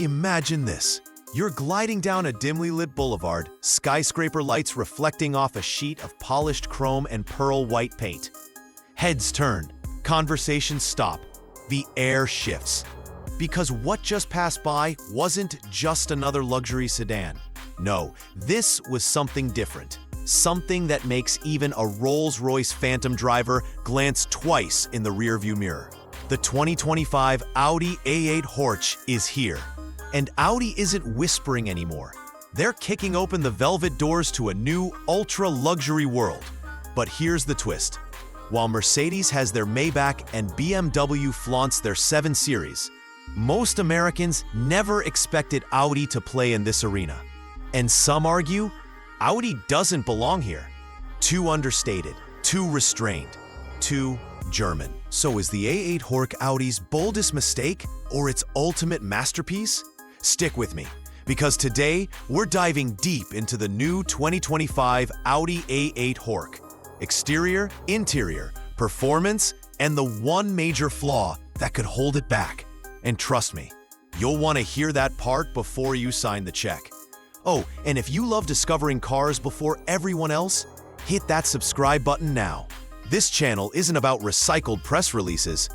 Imagine this. You're gliding down a dimly lit boulevard, skyscraper lights reflecting off a sheet of polished chrome and pearl white paint. Heads turn, conversations stop, the air shifts. Because what just passed by wasn't just another luxury sedan. No, this was something different. Something that makes even a Rolls-Royce Phantom driver glance twice in the rearview mirror. The 2025 Audi A8 Horch is here. And Audi isn't whispering anymore. They're kicking open the velvet doors to a new, ultra-luxury world. But here's the twist. While Mercedes has their Maybach and BMW flaunts their 7 Series, most Americans never expected Audi to play in this arena. And some argue, Audi doesn't belong here. Too understated, too restrained, too German. So is the A8 Horch Audi's boldest mistake or its ultimate masterpiece? Stick with me, because today we're diving deep into the new 2025 Audi A8 Horch. Exterior, interior, performance, and the one major flaw that could hold it back. And trust me, you'll want to hear that part before you sign the check. Oh, and if you love discovering cars before everyone else, hit that subscribe button now. This channel isn't about recycled press releases.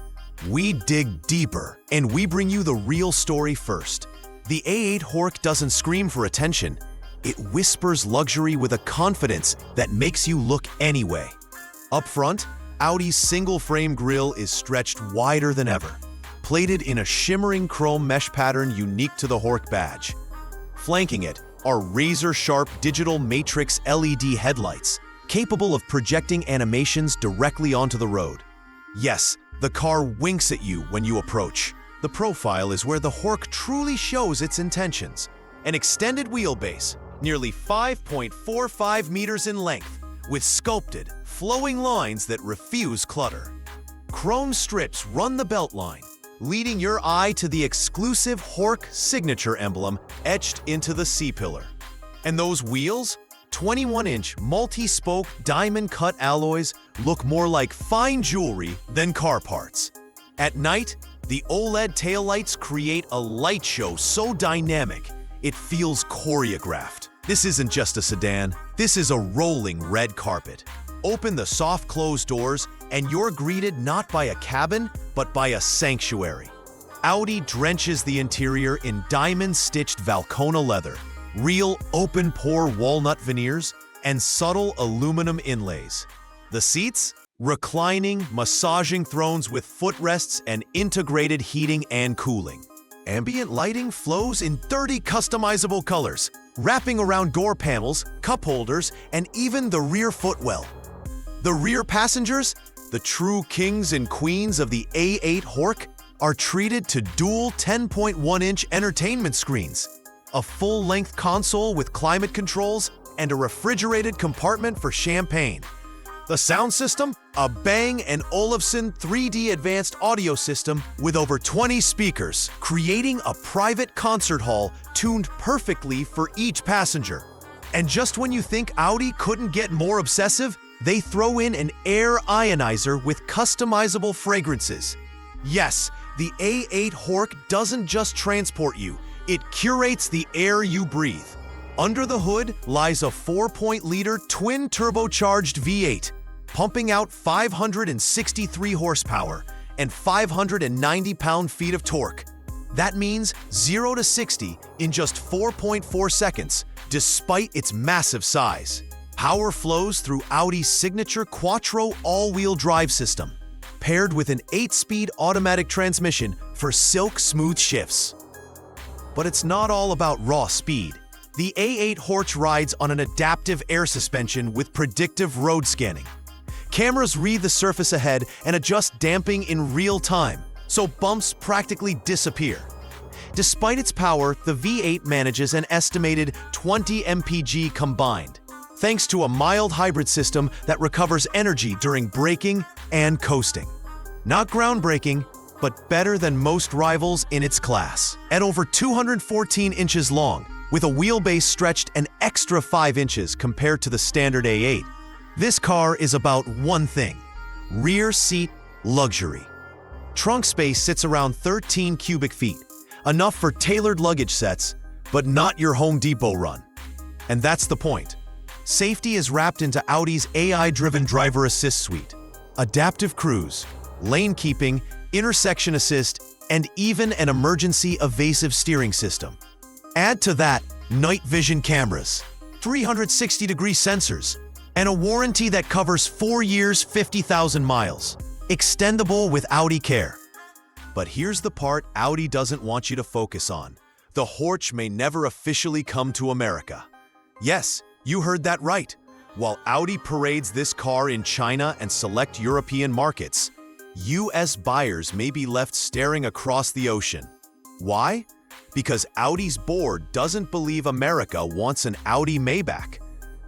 We dig deeper, and we bring you the real story first. The A8 Horch doesn't scream for attention. It whispers luxury with a confidence that makes you look anyway. Up front, Audi's single-frame grille is stretched wider than ever, plated in a shimmering chrome mesh pattern unique to the Horch badge. Flanking it are razor-sharp digital matrix LED headlights, capable of projecting animations directly onto the road. Yes, the car winks at you when you approach. The profile is where the Horch truly shows its intentions. An extended wheelbase, nearly 5.45 meters in length, with sculpted, flowing lines that refuse clutter. Chrome strips run the beltline, leading your eye to the exclusive Horch signature emblem etched into the C-pillar. And those wheels? 21-inch multi-spoke diamond-cut alloys look more like fine jewelry than car parts. At night, the OLED taillights create a light show so dynamic, it feels choreographed. This isn't just a sedan, this is a rolling red carpet. Open the soft closed doors, and you're greeted not by a cabin, but by a sanctuary. Audi drenches the interior in diamond-stitched Valcona leather, real open-pore walnut veneers, and subtle aluminum inlays. The seats? Reclining, massaging thrones with footrests and integrated heating and cooling. Ambient lighting flows in 30 customizable colors, wrapping around door panels, cup holders, and even the rear footwell. The rear passengers, the true kings and queens of the A8 Horch, are treated to dual 10.1-inch entertainment screens, a full-length console with climate controls, and a refrigerated compartment for champagne. The sound system? A Bang & Olufsen 3D advanced audio system with over 20 speakers, creating a private concert hall tuned perfectly for each passenger. And just when you think Audi couldn't get more obsessive, they throw in an air ionizer with customizable fragrances. Yes, the A8 Horch doesn't just transport you, it curates the air you breathe. Under the hood lies a 4.0-liter twin-turbocharged V8, pumping out 563 horsepower and 590 pound-feet of torque. That means 0 to 60 in just 4.4 seconds, despite its massive size. Power flows through Audi's signature Quattro all-wheel drive system, paired with an 8-speed automatic transmission for silk-smooth shifts. But it's not all about raw speed. The A8 Horch rides on an adaptive air suspension with predictive road scanning. Cameras read the surface ahead and adjust damping in real time, so bumps practically disappear. Despite its power, the V8 manages an estimated 20 mpg combined, thanks to a mild hybrid system that recovers energy during braking and coasting. Not groundbreaking, but better than most rivals in its class. At over 214 inches long, with a wheelbase stretched an extra 5 inches compared to the standard A8, this car is about one thing: rear seat luxury. Trunk space sits around 13 cubic feet, Enough for tailored luggage sets, but not your Home Depot run. And that's the point. Safety is wrapped into Audi's AI-driven driver assist suite. Adaptive cruise, lane keeping, intersection assist, and even an emergency evasive steering system. Add to that night vision cameras, 360-degree sensors, and a warranty that covers 4 years, 50,000 miles. Extendable with Audi Care. But here's the part Audi doesn't want you to focus on. The Horch may never officially come to America. Yes, you heard that right. While Audi parades this car in China and select European markets, US buyers may be left staring across the ocean. Why? Because Audi's board doesn't believe America wants an Audi Maybach.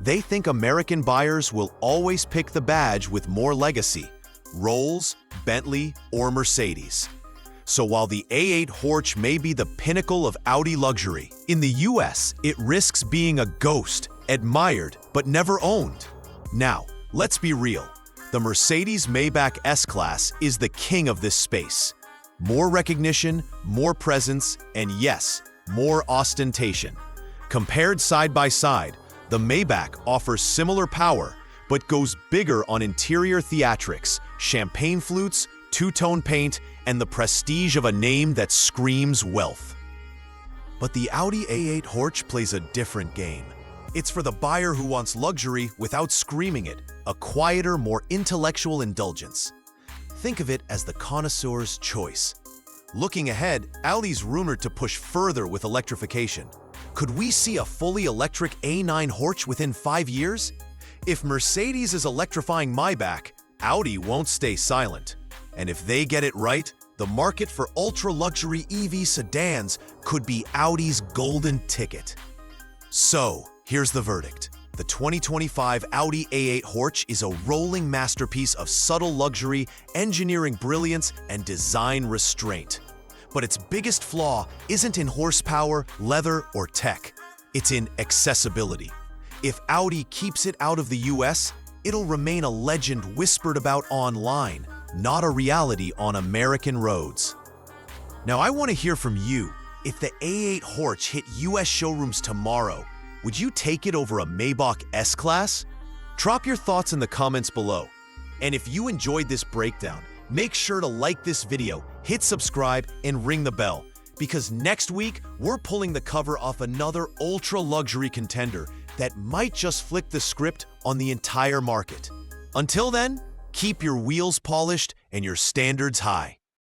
They think American buyers will always pick the badge with more legacy, Rolls, Bentley, or Mercedes. So while the A8 Horch may be the pinnacle of Audi luxury, in the US, it risks being a ghost, admired, but never owned. Now, let's be real. The Mercedes-Maybach S-Class is the king of this space. More recognition, more presence, and yes, more ostentation. Compared side by side, the Maybach offers similar power, but goes bigger on interior theatrics, champagne flutes, two-tone paint, and the prestige of a name that screams wealth. But the Audi A8 Horch plays a different game. It's for the buyer who wants luxury without screaming it, a quieter, more intellectual indulgence. Think of it as the connoisseur's choice. Looking ahead, Audi's rumored to push further with electrification. Could we see a fully electric A9 Horch within 5 years? If Mercedes is electrifying Maybach, Audi won't stay silent. And if they get it right, the market for ultra-luxury EV sedans could be Audi's golden ticket. So, here's the verdict. The 2025 Audi A8 Horch is a rolling masterpiece of subtle luxury, engineering brilliance, and design restraint. But its biggest flaw isn't in horsepower, leather, or tech. It's in accessibility. If Audi keeps it out of the US, it'll remain a legend whispered about online, not a reality on American roads. Now, I want to hear from you. If the A8 Horch hit US showrooms tomorrow, would you take it over a Maybach S-Class? Drop your thoughts in the comments below. And if you enjoyed this breakdown, make sure to like this video, hit subscribe, and ring the bell. Because next week, we're pulling the cover off another ultra-luxury contender that might just flip the script on the entire market. Until then, keep your wheels polished and your standards high.